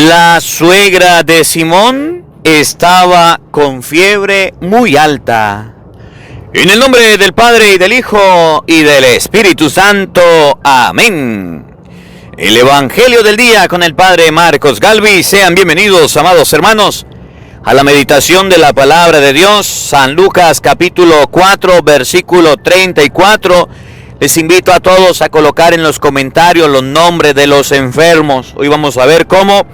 La suegra de Simón estaba con fiebre muy alta. En el nombre del Padre y del Hijo y del Espíritu Santo. Amén. El Evangelio del día con el Padre Marcos Galvis. Sean bienvenidos, amados hermanos, a la meditación de la palabra de Dios. San Lucas capítulo 4, versículo 34. Les invito a todos a colocar en los comentarios los nombres de los enfermos. Hoy vamos a ver cómo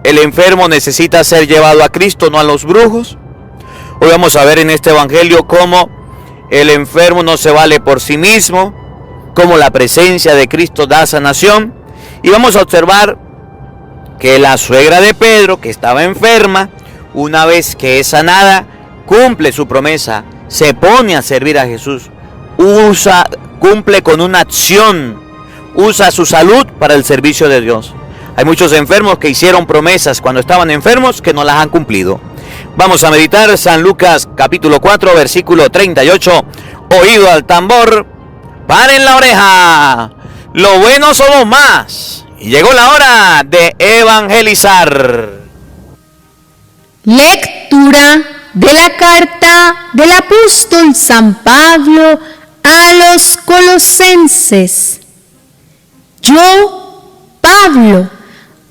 el enfermo necesita ser llevado a Cristo, no a los brujos. Hoy vamos a ver en este evangelio cómo el enfermo no se vale por sí mismo, cómo la presencia de Cristo da sanación. Y vamos a observar que la suegra de Pedro, que estaba enferma, una vez que es sanada, cumple su promesa, se pone a servir a Jesús, cumple con una acción, usa su salud para el servicio de Dios. Hay muchos enfermos que hicieron promesas cuando estaban enfermos que no las han cumplido. Vamos a meditar San Lucas capítulo 4, versículo 38. Oído al tambor, paren la oreja. Lo bueno somos más. Y llegó la hora de evangelizar. Lectura de la carta del apóstol San Pablo a los Colosenses. Yo, Pablo,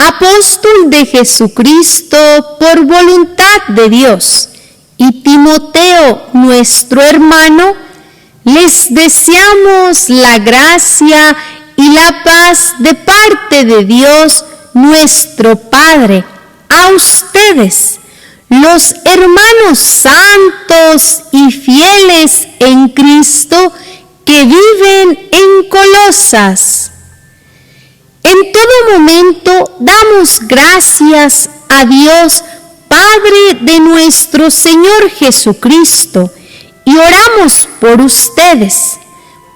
apóstol de Jesucristo por voluntad de Dios, y Timoteo, nuestro hermano, les deseamos la gracia y la paz de parte de Dios, nuestro Padre, a ustedes, los hermanos santos y fieles en Cristo que viven en Colosas. En todo momento damos gracias a Dios, Padre de nuestro Señor Jesucristo, y oramos por ustedes,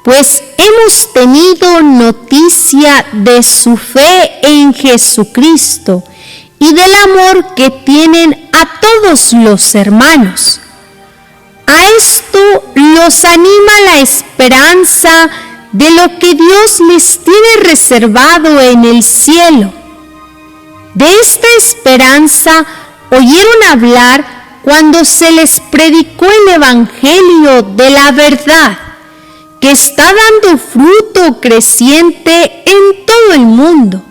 pues hemos tenido noticia de su fe en Jesucristo y del amor que tienen a todos los hermanos. A esto los anima la esperanza de lo que Dios les tiene reservado en el cielo. De esta esperanza oyeron hablar cuando se les predicó el Evangelio de la verdad, que está dando fruto creciente en todo el mundo,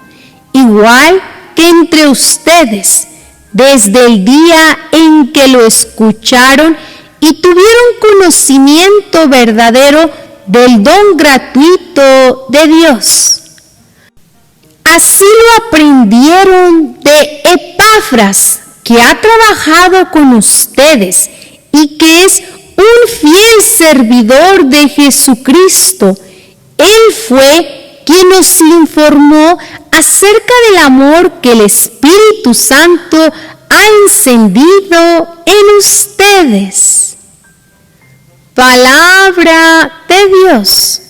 igual que entre ustedes, desde el día en que lo escucharon y tuvieron conocimiento verdadero del don gratuito de Dios. Así lo aprendieron de Epafras, que ha trabajado con ustedes y que es un fiel servidor de Jesucristo. Él fue quien nos informó acerca del amor que el Espíritu Santo ha encendido en ustedes. Palabra de Dios.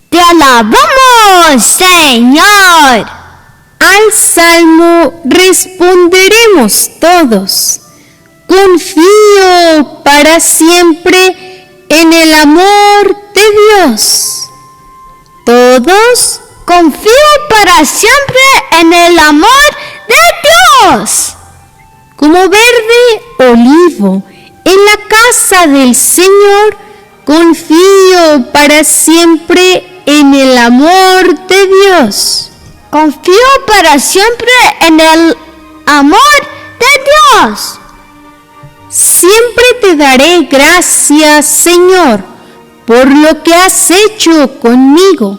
Te alabamos, Señor. Al salmo responderemos todos: confío para siempre en el amor de Dios. Todos: confío para siempre en el amor de Dios. Como verde olivo en la casa del Señor, confío para siempre en el amor de Dios. Confío para siempre en el amor de Dios. Siempre te daré gracias, Señor, por lo que has hecho conmigo.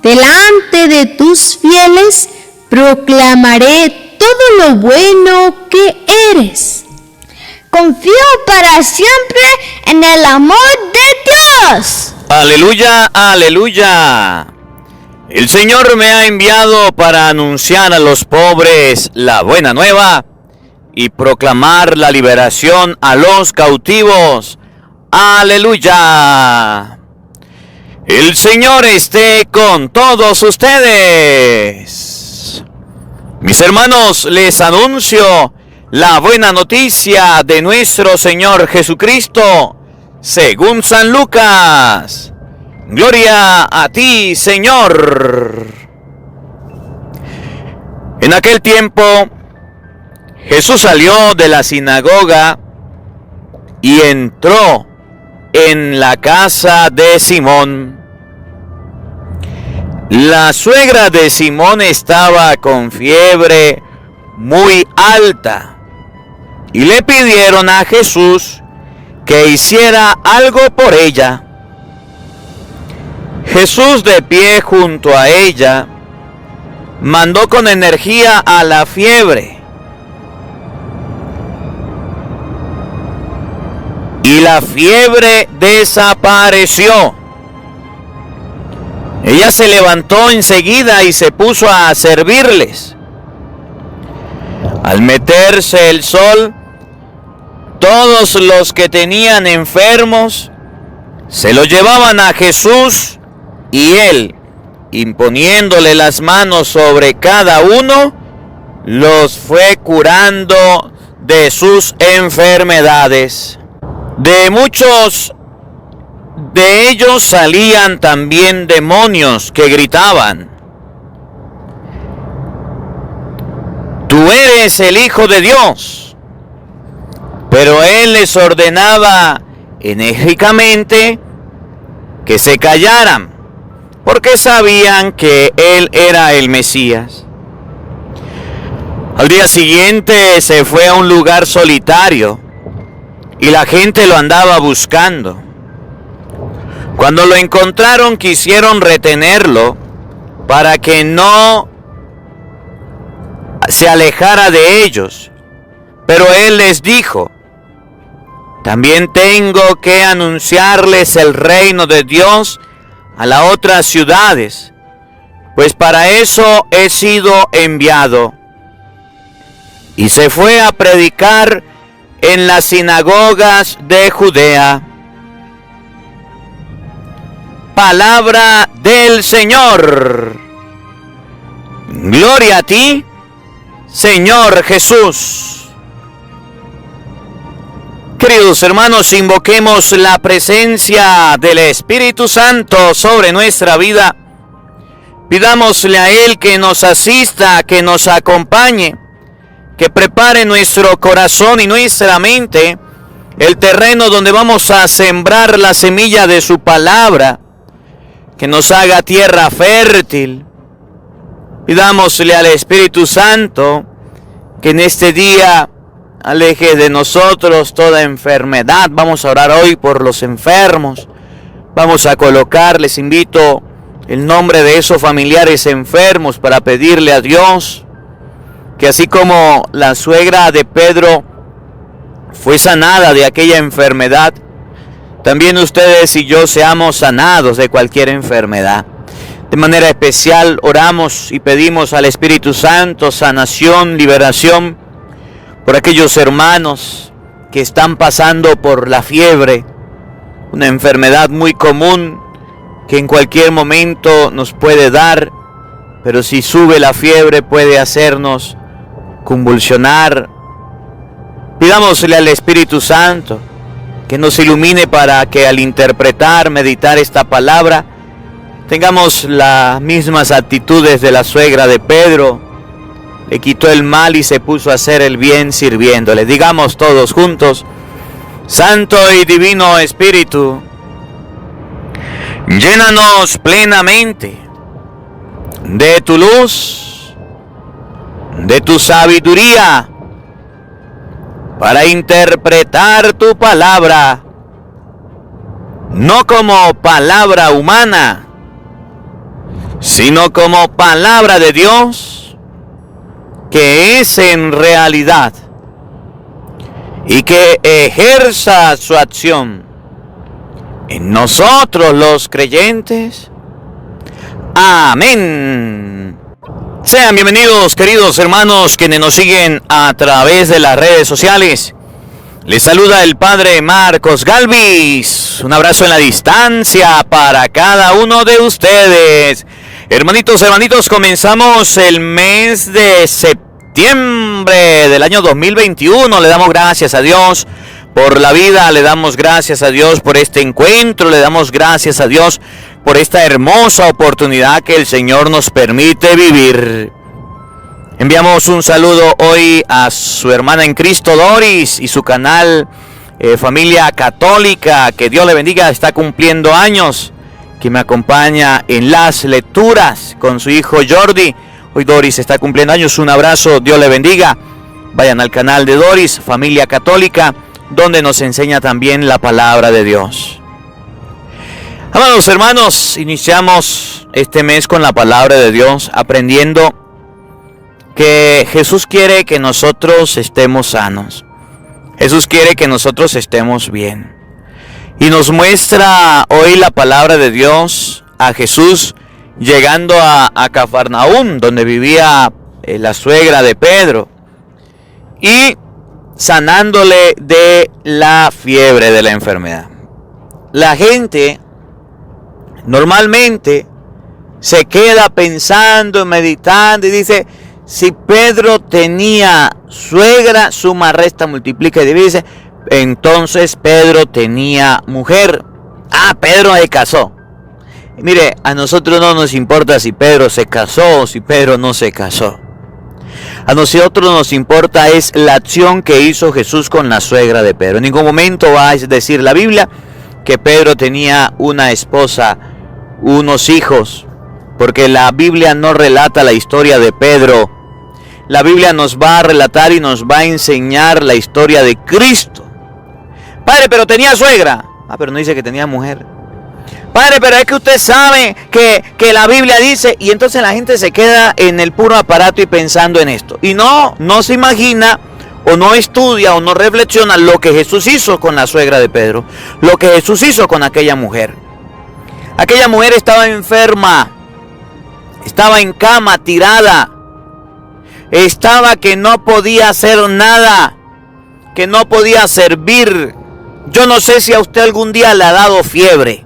Delante de tus fieles proclamaré todo lo bueno que eres. Confío para siempre en el amor de Dios. Aleluya, aleluya. El Señor me ha enviado para anunciar a los pobres la buena nueva y proclamar la liberación a los cautivos. Aleluya. El Señor esté con todos ustedes. Mis hermanos, les anuncio la buena noticia de nuestro Señor Jesucristo, según San Lucas. Gloria a ti, Señor. En aquel tiempo, Jesús salió de la sinagoga y entró en la casa de Simón. La suegra de Simón estaba con fiebre muy alta y le pidieron a Jesús que hiciera algo por ella. Jesús, de pie junto a ella, mandó con energía a la fiebre, y la fiebre desapareció. Ella se levantó enseguida y se puso a servirles. Al meterse el sol, todos los que tenían enfermos se lo llevaban a Jesús, y él, imponiéndole las manos sobre cada uno, los fue curando de sus enfermedades. De muchos de ellos salían también demonios que gritaban: «Tú eres el Hijo de Dios». Pero él les ordenaba enérgicamente que se callaran, porque sabían que él era el Mesías. Al día siguiente se fue a un lugar solitario y la gente lo andaba buscando. Cuando lo encontraron, quisieron retenerlo para que no se alejara de ellos. Pero él les dijo: «También tengo que anunciarles el reino de Dios a las otras ciudades, pues para eso he sido enviado». Y se fue a predicar en las sinagogas de Judea. Palabra del Señor. Gloria a ti, Señor Jesús. Queridos hermanos, invoquemos la presencia del Espíritu Santo sobre nuestra vida. Pidámosle a Él que nos asista, que nos acompañe, que prepare nuestro corazón y nuestra mente, el terreno donde vamos a sembrar la semilla de su palabra, que nos haga tierra fértil. Pidámosle al Espíritu Santo que en este día aleje de nosotros toda enfermedad. Vamos a orar hoy por los enfermos. Vamos a colocar, les invito, el nombre de esos familiares enfermos para pedirle a Dios que, así como la suegra de Pedro fue sanada de aquella enfermedad, también ustedes y yo seamos sanados de cualquier enfermedad. De manera especial oramos y pedimos al Espíritu Santo sanación, liberación por aquellos hermanos que están pasando por la fiebre, una enfermedad muy común que en cualquier momento nos puede dar, pero si sube la fiebre puede hacernos convulsionar. Pidámosle al Espíritu Santo que nos ilumine para que al interpretar, meditar esta palabra, tengamos las mismas actitudes de la suegra de Pedro. Le quitó el mal y se puso a hacer el bien sirviéndole. Digamos todos juntos: Santo y Divino Espíritu, llénanos plenamente de tu luz, de tu sabiduría, para interpretar tu palabra, no como palabra humana, sino como palabra de Dios, que es en realidad, y que ejerza su acción en nosotros los creyentes. Amén. Sean bienvenidos, queridos hermanos, quienes nos siguen a través de las redes sociales. Les saluda el Padre Marcos Galvis. Un abrazo en la distancia para cada uno de ustedes. Hermanitos, comenzamos el mes de septiembre del año 2021. Le damos gracias a Dios por la vida, le damos gracias a Dios por este encuentro, le damos gracias a Dios por esta hermosa oportunidad que el Señor nos permite vivir. Enviamos un saludo hoy a su hermana en Cristo, Doris, y su canal Familia Católica. Que Dios le bendiga, está cumpliendo años, que me acompaña en las lecturas con su hijo Jordi. Hoy Doris está cumpliendo años, un abrazo, Dios le bendiga. Vayan al canal de Doris, Familia Católica, donde nos enseña también la palabra de Dios. Amados hermanos, iniciamos este mes con la palabra de Dios, aprendiendo que Jesús quiere que nosotros estemos sanos. Jesús quiere que nosotros estemos bien. Y nos muestra hoy la palabra de Dios a Jesús llegando a Cafarnaúm, donde vivía la suegra de Pedro, y sanándole de la fiebre, de la enfermedad. La gente normalmente se queda pensando, meditando y dice: si Pedro tenía suegra, suma, resta, multiplica y divide, entonces Pedro tenía mujer. Pedro se casó. Mire, a nosotros no nos importa si Pedro se casó o si Pedro no se casó. A nosotros nos importa es la acción que hizo Jesús con la suegra de Pedro. En ningún momento va a decir la Biblia que Pedro tenía una esposa, unos hijos, porque la Biblia no relata la historia de Pedro. La Biblia nos va a relatar y nos va a enseñar la historia de Cristo. Padre, pero tenía suegra. Pero no dice que tenía mujer. Padre, pero es que usted sabe que la Biblia dice, y entonces la gente se queda en el puro aparato y pensando en esto. Y no se imagina, o no estudia, o no reflexiona lo que Jesús hizo con la suegra de Pedro, lo que Jesús hizo con aquella mujer. Aquella mujer estaba enferma, estaba en cama, tirada, estaba que no podía hacer nada, que no podía servir. Yo no sé si a usted algún día le ha dado fiebre.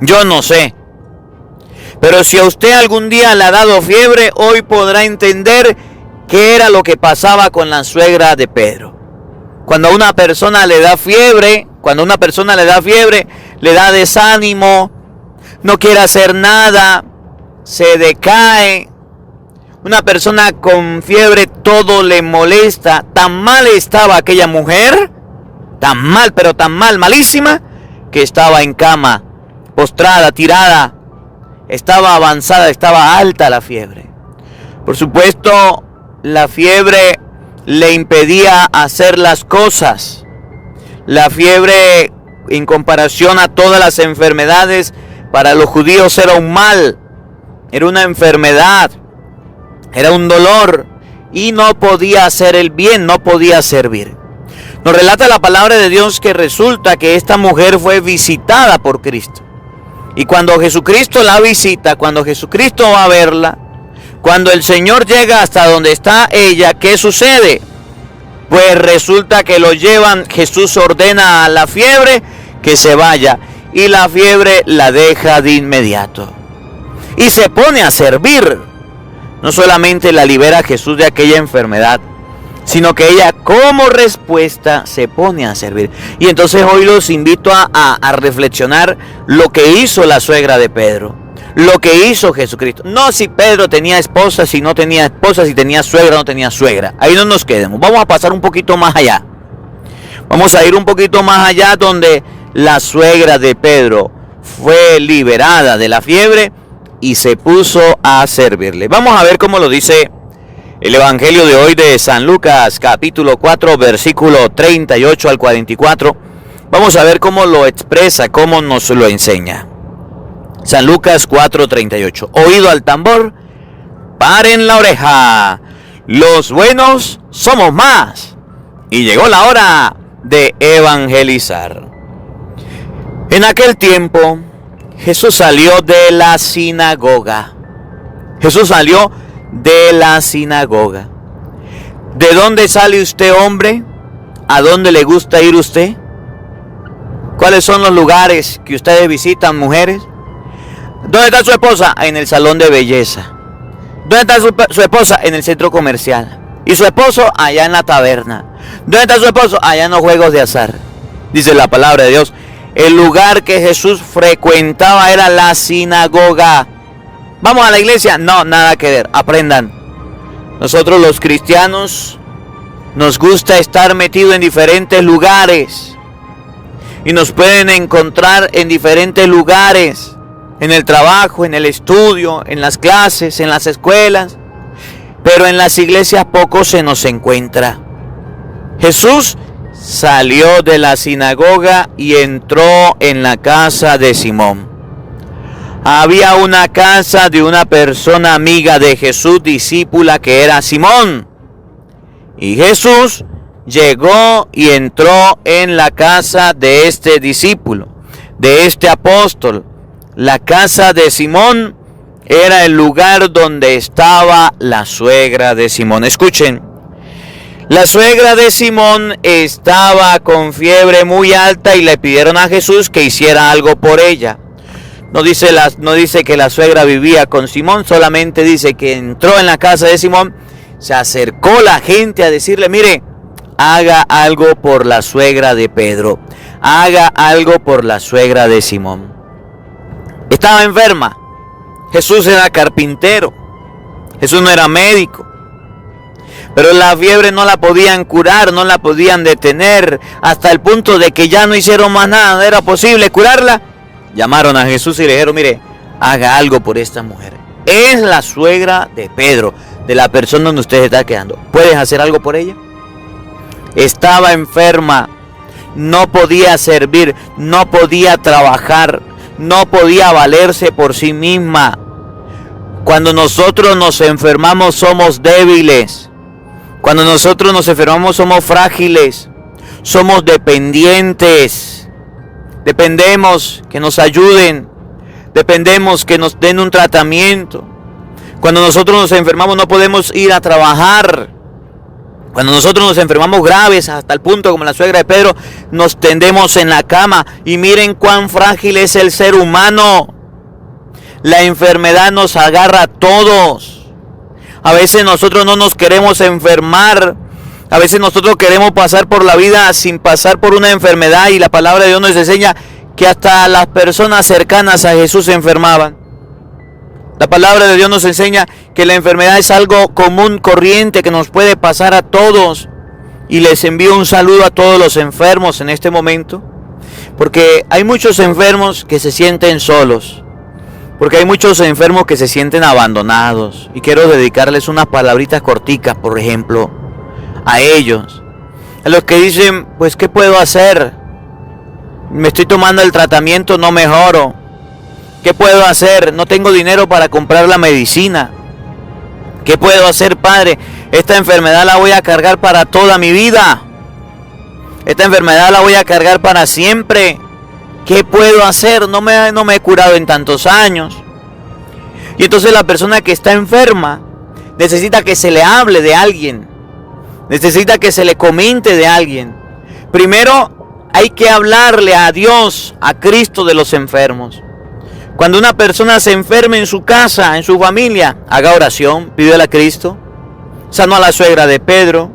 Yo no sé. Pero si a usted algún día le ha dado fiebre, hoy podrá entender qué era lo que pasaba con la suegra de Pedro. Cuando a una persona le da fiebre, le da desánimo, no quiere hacer nada, se decae. Una persona con fiebre todo le molesta. Tan mal estaba aquella mujer, tan mal, pero tan mal, malísima, que estaba en cama, postrada, tirada, estaba avanzada, estaba alta la fiebre. Por supuesto, la fiebre le impedía hacer las cosas. La fiebre, en comparación a todas las enfermedades, para los judíos era un mal, era una enfermedad, era un dolor, y no podía hacer el bien, no podía servir. Nos relata la palabra de Dios que resulta que esta mujer fue visitada por Cristo. Y cuando Jesucristo la visita, cuando Jesucristo va a verla, cuando el Señor llega hasta donde está ella, ¿qué sucede? Pues resulta que lo llevan, Jesús ordena a la fiebre que se vaya, y la fiebre la deja de inmediato. Y se pone a servir. No solamente la libera Jesús de aquella enfermedad, sino que ella como respuesta se pone a servir. Y entonces hoy los invito a reflexionar lo que hizo la suegra de Pedro, lo que hizo Jesucristo. No si Pedro tenía esposa, si no tenía esposa, si tenía suegra o no tenía suegra. Ahí no nos quedemos. Vamos a pasar un poquito más allá. Vamos a ir un poquito más allá, donde la suegra de Pedro fue liberada de la fiebre y se puso a servirle. Vamos a ver cómo lo dice el Evangelio de hoy de San Lucas, capítulo 4, versículo 38 al 44. Vamos a ver cómo lo expresa, cómo nos lo enseña. San Lucas 4, 38. Oído al tambor, paren la oreja. Los buenos somos más. Y llegó la hora de evangelizar. En aquel tiempo, Jesús salió de la sinagoga. Jesús salió de la sinagoga. ¿De dónde sale usted, hombre? ¿A dónde le gusta ir usted? ¿Cuáles son los lugares que ustedes visitan, mujeres? ¿Dónde está su esposa? En el salón de belleza. ¿Dónde está su esposa? En el centro comercial. ¿Y su esposo? Allá en la taberna. ¿Dónde está su esposo? Allá en los juegos de azar. Dice la palabra de Dios. El lugar que Jesús frecuentaba era la sinagoga. ¿Vamos a la iglesia? No, nada que ver. Aprendan. Nosotros los cristianos nos gusta estar metidos en diferentes lugares. Y nos pueden encontrar en diferentes lugares. En el trabajo, en el estudio, en las clases, en las escuelas. Pero en las iglesias poco se nos encuentra. Jesús salió de la sinagoga y entró en la casa de Simón. Había una casa de una persona amiga de Jesús, discípula, que era Simón. Y Jesús llegó y entró en la casa de este discípulo, de este apóstol. La casa de Simón era el lugar donde estaba la suegra de Simón. Escuchen, la suegra de Simón estaba con fiebre muy alta y le pidieron a Jesús que hiciera algo por ella. No dice que la suegra vivía con Simón, solamente dice que entró en la casa de Simón, se acercó la gente a decirle, mire, haga algo por la suegra de Pedro, haga algo por la suegra de Simón. Estaba enferma. Jesús era carpintero, Jesús no era médico, pero la fiebre no la podían curar, no la podían detener, hasta el punto de que ya no hicieron más nada, no era posible curarla. Llamaron a Jesús y le dijeron, mire, haga algo por esta mujer. Es la suegra de Pedro, de la persona donde usted se está quedando. ¿Puedes hacer algo por ella? Estaba enferma, no podía servir, no podía trabajar, no podía valerse por sí misma. Cuando nosotros nos enfermamos somos débiles. Cuando nosotros nos enfermamos somos frágiles, somos dependientes. Dependemos que nos ayuden, dependemos que nos den un tratamiento. Cuando nosotros nos enfermamos no podemos ir a trabajar. Cuando nosotros nos enfermamos graves, hasta el punto como la suegra de Pedro, nos tendemos en la cama. Y miren cuán frágil es el ser humano. La enfermedad nos agarra a todos. A veces nosotros no nos queremos enfermar. A veces nosotros queremos pasar por la vida sin pasar por una enfermedad, y la palabra de Dios nos enseña que hasta las personas cercanas a Jesús se enfermaban. La palabra de Dios nos enseña que la enfermedad es algo común, corriente, que nos puede pasar a todos. Y les envío un saludo a todos los enfermos en este momento, porque hay muchos enfermos que se sienten solos, porque hay muchos enfermos que se sienten abandonados. Y quiero dedicarles unas palabritas corticas, por ejemplo, a ellos, a los que dicen, pues ¿qué puedo hacer? Me estoy tomando el tratamiento, no mejoro. ¿Qué puedo hacer? No tengo dinero para comprar la medicina. ¿Qué puedo hacer, Padre? Esta enfermedad la voy a cargar para toda mi vida. Esta enfermedad la voy a cargar para siempre. ¿Qué puedo hacer? No me he curado en tantos años. Y entonces la persona que está enferma necesita que se le hable de alguien. Necesita que se le comente de alguien. Primero hay que hablarle a Dios, a Cristo, de los enfermos. Cuando una persona se enferme en su casa, en su familia, haga oración, pídele a Cristo. Sanó a la suegra de Pedro.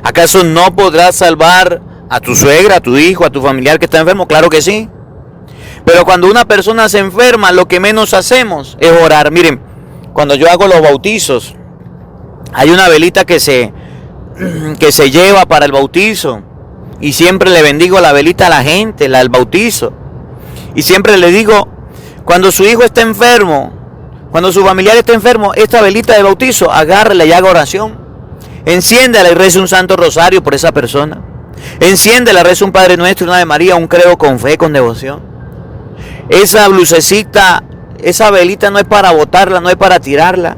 ¿Acaso no podrás salvar a tu suegra, a tu hijo, a tu familiar que está enfermo? Claro que sí. Pero cuando una persona se enferma, lo que menos hacemos es orar. Miren, cuando yo hago los bautizos, hay una velita que se lleva para el bautizo, y siempre le bendigo la velita a la gente, la del bautizo, y siempre le digo, cuando su hijo está enfermo, cuando su familiar está enfermo, esta velita de bautizo, agárrela y haga oración, enciéndela y reza un santo rosario por esa persona, enciéndela, reza un Padre Nuestro, una Ave María, un credo con fe, con devoción. Esa lucecita, esa velita no es para botarla, no es para tirarla.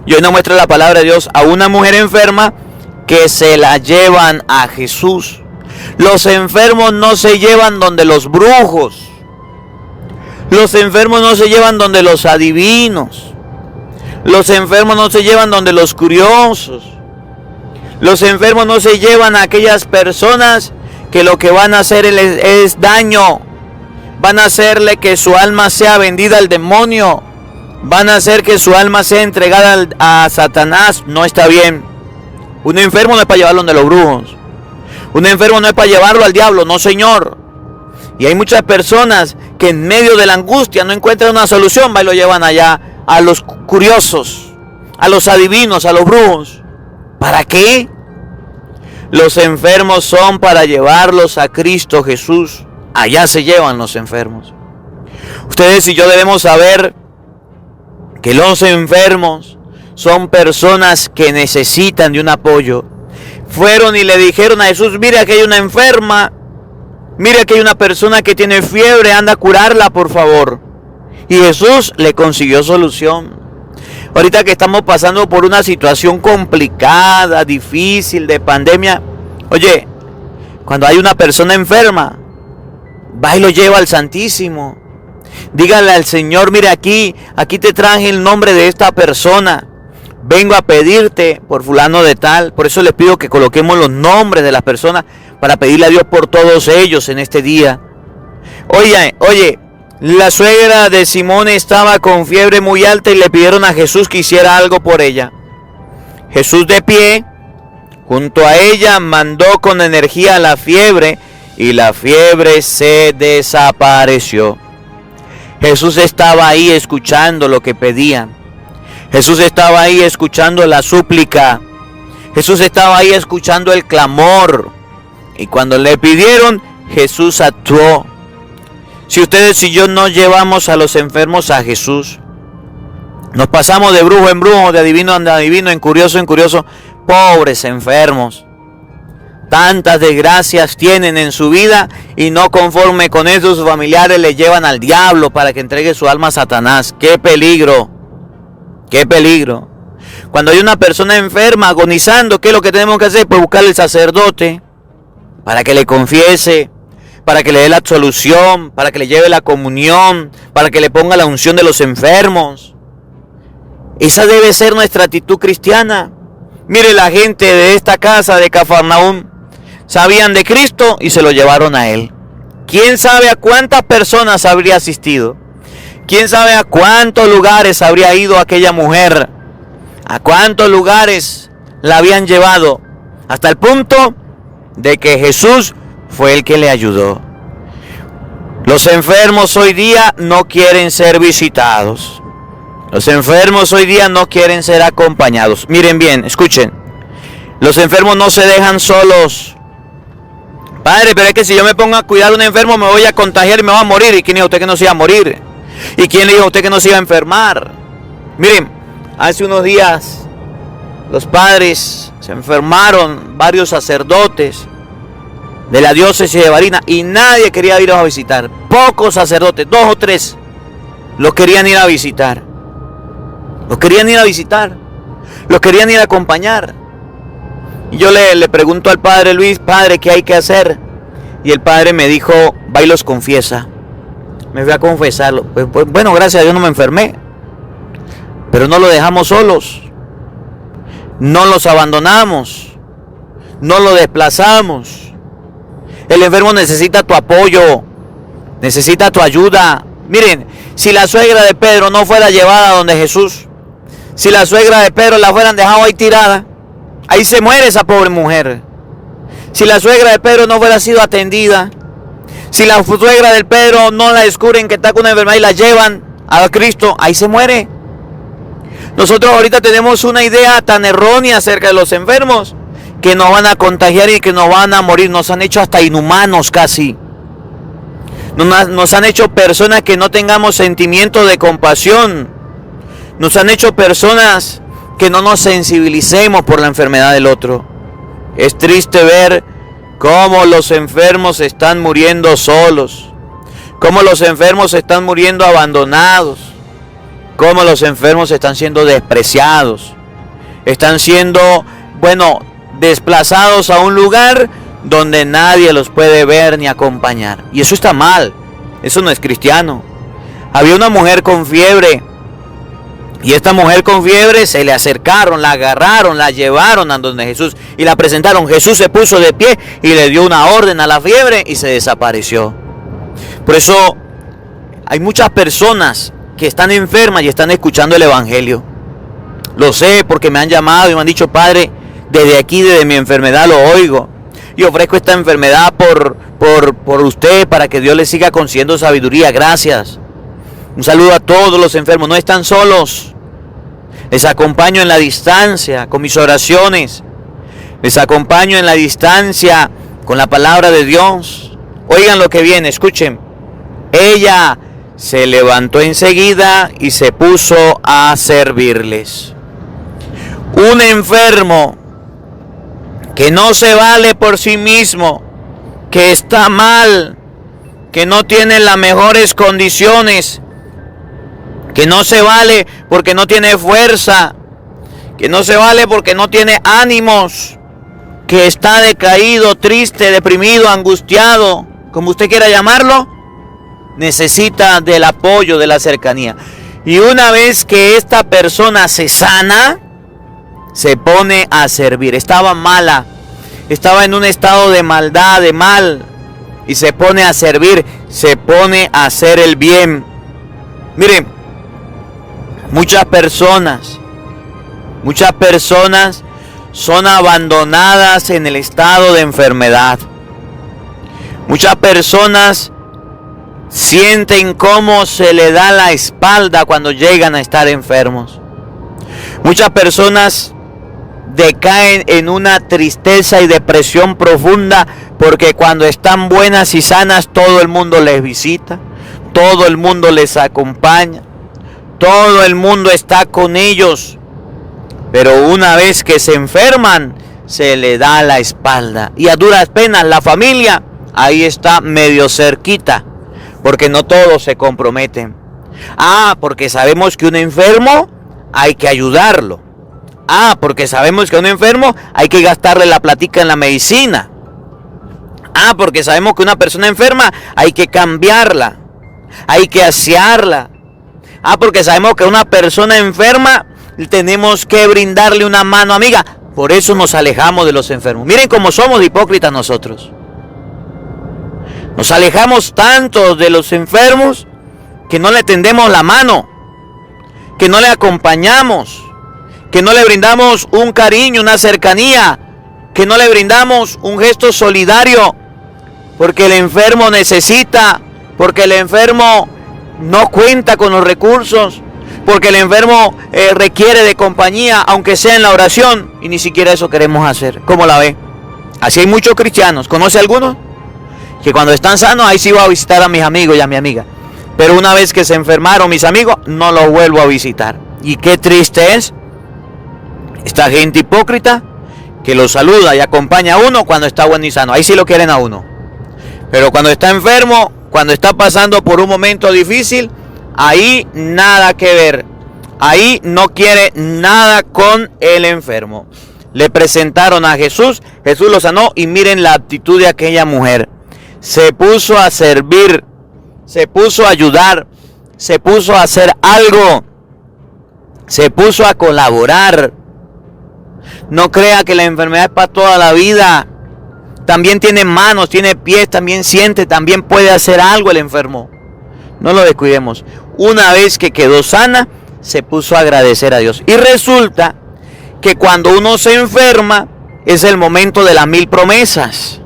Y hoy nos muestra la palabra de Dios a una mujer enferma que se la llevan a Jesús. Los enfermos no se llevan donde los brujos. Los enfermos no se llevan donde los adivinos. Los enfermos no se llevan donde los curiosos. Los enfermos no se llevan a aquellas personas que lo que van a hacer es daño. Van a hacerle que su alma sea vendida al demonio. Van a hacer que su alma sea entregada a Satanás. No está bien. Un enfermo no es para llevarlo donde los brujos. Un enfermo no es para llevarlo al diablo. No, señor. Y hay muchas personas que en medio de la angustia no encuentran una solución, va y lo llevan allá a los curiosos, a los adivinos, a los brujos. ¿Para qué? Los enfermos son para llevarlos a Cristo Jesús. Allá se llevan los enfermos. Ustedes y yo debemos saber que los enfermos son personas que necesitan de un apoyo. Fueron y le dijeron a Jesús: mira que hay una enferma, mira que hay una persona que tiene fiebre, anda a curarla, por favor. Y Jesús le consiguió solución. Ahorita que estamos pasando por una situación complicada, difícil, de pandemia, oye, cuando hay una persona enferma, va y lo lleva al Santísimo. Dígale al Señor: mire, aquí te traje el nombre de esta persona. Vengo a pedirte por fulano de tal. Por eso les pido que coloquemos los nombres de las personas para pedirle a Dios por todos ellos en este día. Oye, la suegra de Simón estaba con fiebre muy alta y le pidieron a Jesús que hiciera algo por ella. Jesús, de pie junto a ella, mandó con energía la fiebre y la fiebre se desapareció. Jesús estaba ahí escuchando lo que pedían. Jesús estaba ahí escuchando la súplica. Jesús estaba ahí escuchando el clamor. Y cuando le pidieron, Jesús actuó. Si ustedes y yo no llevamos a los enfermos a Jesús, nos pasamos de brujo en brujo, de adivino en adivino, en curioso en curioso. Pobres enfermos. Tantas desgracias tienen en su vida y no conforme con eso sus familiares le llevan al diablo para que entregue su alma a Satanás. ¡Qué peligro! ¡Qué peligro! Cuando hay una persona enferma, agonizando, ¿qué es lo que tenemos que hacer? Pues buscarle al sacerdote para que le confiese, para que le dé la absolución, para que le lleve la comunión, para que le ponga la unción de los enfermos. Esa debe ser nuestra actitud cristiana. Mire, la gente de esta casa de Cafarnaúm sabían de Cristo y se lo llevaron a Él. ¿Quién sabe a cuántas personas habría asistido? ¿Quién sabe a cuántos lugares habría ido aquella mujer? ¿A cuántos lugares la habían llevado? Hasta el punto de que Jesús fue el que le ayudó. Los enfermos hoy día no quieren ser visitados. Los enfermos hoy día no quieren ser acompañados. Miren bien, escuchen. Los enfermos no se dejan solos. Padre, pero es que si yo me pongo a cuidar a un enfermo me voy a contagiar y me voy a morir. ¿Y quién dijo usted que no se iba a morir? ¿Y quién le dijo a usted que no se iba a enfermar? Miren, hace unos días los padres se enfermaron, varios sacerdotes de la diócesis de Barinas, y nadie quería irlos a visitar. Pocos sacerdotes, 2 o 3, los querían ir a visitar. Los querían ir a visitar. Los querían ir a acompañar. Y yo le pregunto al padre Luis: padre, ¿qué hay que hacer? Y el padre me dijo: va y los confiesa. Me fui a confesarlo. Pues bueno, gracias a Dios no me enfermé. Pero no los dejamos solos. No los abandonamos. No los desplazamos. El enfermo necesita tu apoyo. Necesita tu ayuda. Miren, si la suegra de Pedro no fuera llevada donde Jesús, si la suegra de Pedro la fueran dejado ahí tirada, ahí se muere esa pobre mujer. Si la suegra de Pedro no fuera sido atendida, si la suegra del Pedro no la descubren que está con una enfermedad y la llevan a Cristo, ahí se muere. Nosotros ahorita tenemos una idea tan errónea acerca de los enfermos, que nos van a contagiar y que nos van a morir. Nos han hecho hasta inhumanos casi. Nos han hecho personas que no tengamos sentimiento de compasión. Nos han hecho personas que no nos sensibilicemos por la enfermedad del otro. Es triste ver cómo los enfermos están muriendo solos, cómo los enfermos están muriendo abandonados, cómo los enfermos están siendo despreciados, están siendo, desplazados a un lugar donde nadie los puede ver ni acompañar. Y eso está mal, eso no es cristiano. Había una mujer con fiebre, y esta mujer con fiebre se le acercaron, la agarraron, la llevaron a donde Jesús y la presentaron. Jesús se puso de pie y le dio una orden a la fiebre y se desapareció. Por eso hay muchas personas que están enfermas y están escuchando el evangelio. Lo sé porque me han llamado y me han dicho: padre, desde aquí, desde mi enfermedad lo oigo. Y ofrezco esta enfermedad por usted, para que Dios le siga concediendo sabiduría. Gracias. Un saludo a todos los enfermos. No están solos. Les acompaño en la distancia con mis oraciones. Les acompaño en la distancia con la palabra de Dios. Oigan lo que viene, escuchen. Ella se levantó enseguida y se puso a servirles. Un enfermo que no se vale por sí mismo, que está mal, que no tiene las mejores condiciones, que no se vale porque no tiene fuerza, que no se vale porque no tiene ánimos, que está decaído, triste, deprimido, angustiado, como usted quiera llamarlo, necesita del apoyo, de la cercanía. Y una vez que esta persona se sana, se pone a servir. Estaba mala, estaba en un estado de maldad, de mal, y se pone a servir, se pone a hacer el bien. Miren, muchas personas son abandonadas en el estado de enfermedad. Muchas personas sienten cómo se le da la espalda cuando llegan a estar enfermos. Muchas personas decaen en una tristeza y depresión profunda porque cuando están buenas y sanas todo el mundo les visita, todo el mundo les acompaña, todo el mundo está con ellos. Pero una vez que se enferman, se le da la espalda. Y a duras penas la familia ahí está medio cerquita, porque no todos se comprometen. Porque sabemos que un enfermo hay que ayudarlo. Porque sabemos que a un enfermo hay que gastarle la platica en la medicina. Porque sabemos que una persona enferma hay que cambiarla, hay que asearla. Porque sabemos que a una persona enferma tenemos que brindarle una mano amiga. Por eso nos alejamos de los enfermos. Miren cómo somos hipócritas nosotros. Nos alejamos tanto de los enfermos que no le tendemos la mano, que no le acompañamos, que no le brindamos un cariño, una cercanía, que no le brindamos un gesto solidario, porque el enfermo necesita, porque el enfermo no cuenta con los recursos, porque el enfermo requiere de compañía, aunque sea en la oración, y ni siquiera eso queremos hacer. ¿Cómo la ve? Así hay muchos cristianos. ¿Conoce algunos? Que cuando están sanos, ahí sí voy a visitar a mis amigos y a mi amiga. Pero una vez que se enfermaron mis amigos, no los vuelvo a visitar. Y qué triste es esta gente hipócrita que lo saluda y acompaña a uno cuando está bueno y sano. Ahí sí lo quieren a uno. Pero cuando está enfermo, cuando está pasando por un momento difícil, ahí nada que ver. Ahí no quiere nada con el enfermo. Le presentaron a Jesús, Jesús lo sanó y miren la actitud de aquella mujer. Se puso a servir, se puso a ayudar, se puso a hacer algo, se puso a colaborar. No crea que la enfermedad es para toda la vida. También tiene manos, tiene pies, también siente, también puede hacer algo el enfermo. No lo descuidemos. Una vez que quedó sana, se puso a agradecer a Dios. Y resulta que cuando uno se enferma, es el momento de las 1000 promesas.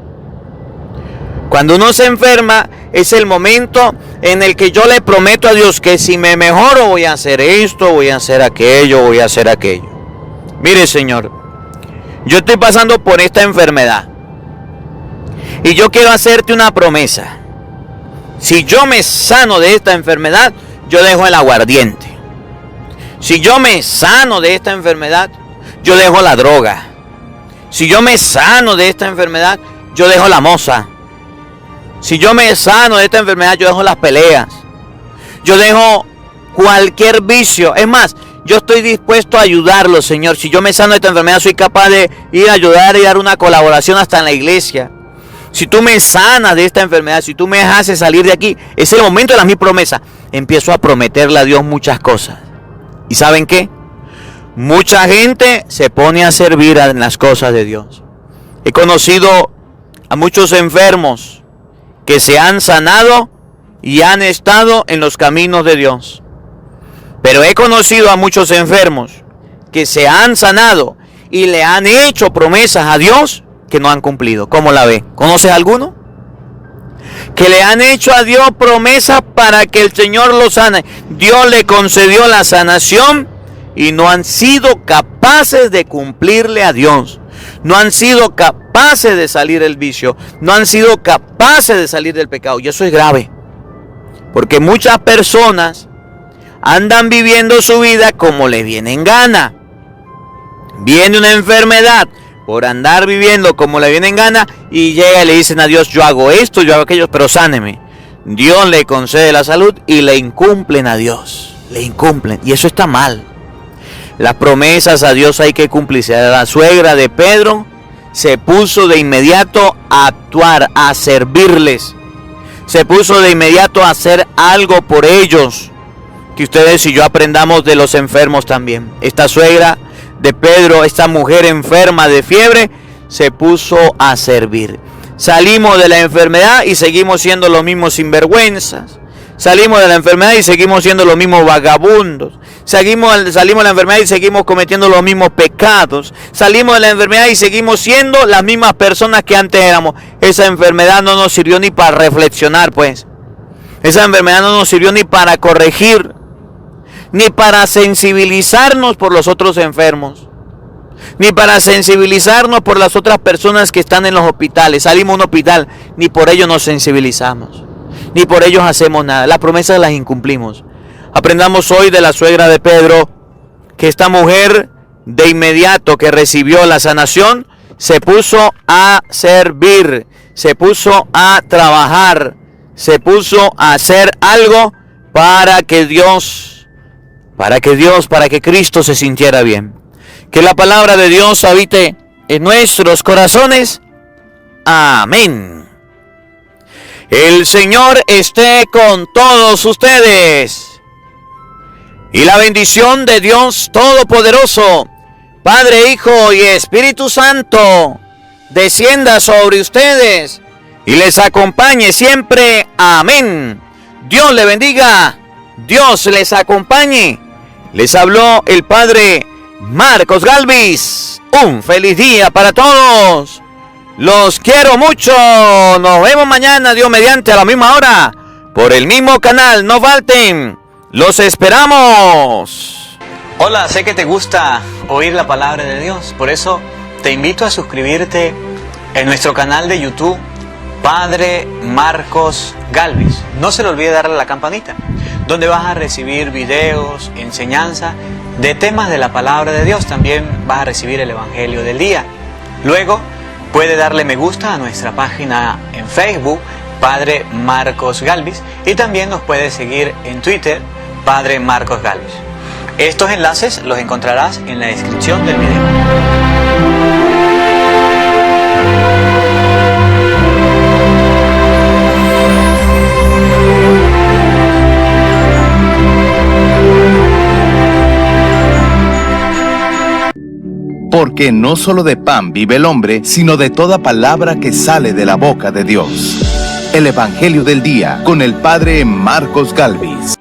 Cuando uno se enferma, es el momento en el que yo le prometo a Dios que si me mejoro voy a hacer esto, voy a hacer aquello, voy a hacer aquello. Mire, Señor, yo estoy pasando por esta enfermedad y yo quiero hacerte una promesa. Si yo me sano de esta enfermedad, yo dejo el aguardiente. Si yo me sano de esta enfermedad, yo dejo la droga. Si yo me sano de esta enfermedad, yo dejo la moza. Si yo me sano de esta enfermedad, yo dejo las peleas. Yo dejo cualquier vicio. Es más, yo estoy dispuesto a ayudarlo, Señor. Si yo me sano de esta enfermedad, soy capaz de ir a ayudar y dar una colaboración hasta en la iglesia. Si tú me sanas de esta enfermedad, si tú me haces salir de aquí, es el momento de las 1000 promesas. Empiezo a prometerle a Dios muchas cosas. ¿Y saben qué? Mucha gente se pone a servir en las cosas de Dios. He conocido a muchos enfermos que se han sanado y han estado en los caminos de Dios. Pero he conocido a muchos enfermos que se han sanado y le han hecho promesas a Dios que no han cumplido. ¿Cómo la ve? ¿Conoces alguno? Que le han hecho a Dios promesas para que el Señor lo sane. Dios le concedió la sanación y no han sido capaces de cumplirle a Dios. No han sido capaces de salir del vicio. No han sido capaces de salir del pecado. Y eso es grave. Porque muchas personas andan viviendo su vida como le viene en gana. Viene una enfermedad por andar viviendo como le viene en gana y llega y le dicen a Dios, yo hago esto, yo hago aquello, pero sáneme. Dios le concede la salud y le incumplen a Dios. Le incumplen. Y eso está mal. Las promesas a Dios hay que cumplirse. La suegra de Pedro se puso de inmediato a actuar, a servirles. Se puso de inmediato a hacer algo por ellos. Que ustedes y yo aprendamos de los enfermos también. Esta suegra de Pedro, esta mujer enferma de fiebre, se puso a servir. Salimos de la enfermedad y seguimos siendo los mismos sinvergüenzas. Salimos de la enfermedad y seguimos siendo los mismos vagabundos. Salimos de la enfermedad y seguimos cometiendo los mismos pecados. Salimos de la enfermedad y seguimos siendo las mismas personas que antes éramos. Esa enfermedad no nos sirvió ni para reflexionar, pues. Esa enfermedad no nos sirvió ni para corregir, ni para sensibilizarnos por los otros enfermos, ni para sensibilizarnos por las otras personas que están en los hospitales. Salimos a un hospital, ni por ellos nos sensibilizamos, ni por ellos hacemos nada. Las promesas las incumplimos. Aprendamos hoy de la suegra de Pedro, que esta mujer de inmediato que recibió la sanación, se puso a servir, se puso a trabajar, se puso a hacer algo para que Cristo se sintiera bien. Que la palabra de Dios habite en nuestros corazones. Amén. El Señor esté con todos ustedes. Y la bendición de Dios Todopoderoso, Padre, Hijo y Espíritu Santo, descienda sobre ustedes y les acompañe siempre. Amén. Dios le bendiga. Dios les acompañe. Les habló el Padre Marcos Galvis. Un feliz día para todos. Los quiero mucho. Nos vemos mañana, Dios mediante, a la misma hora, por el mismo canal. No falten. Los esperamos. Hola, sé que te gusta oír la palabra de Dios. Por eso te invito a suscribirte en nuestro canal de YouTube, Padre Marcos Galvis. No se le olvide darle a la campanita, donde vas a recibir videos, enseñanza de temas de la palabra de Dios. También vas a recibir el Evangelio del día. Luego puede darle me gusta a nuestra página en Facebook, Padre Marcos Galvis, y también nos puede seguir en Twitter, Padre Marcos Galvis. Estos enlaces los encontrarás en la descripción del video. Porque no solo de pan vive el hombre, sino de toda palabra que sale de la boca de Dios. El Evangelio del Día con el Padre Marcos Galvis.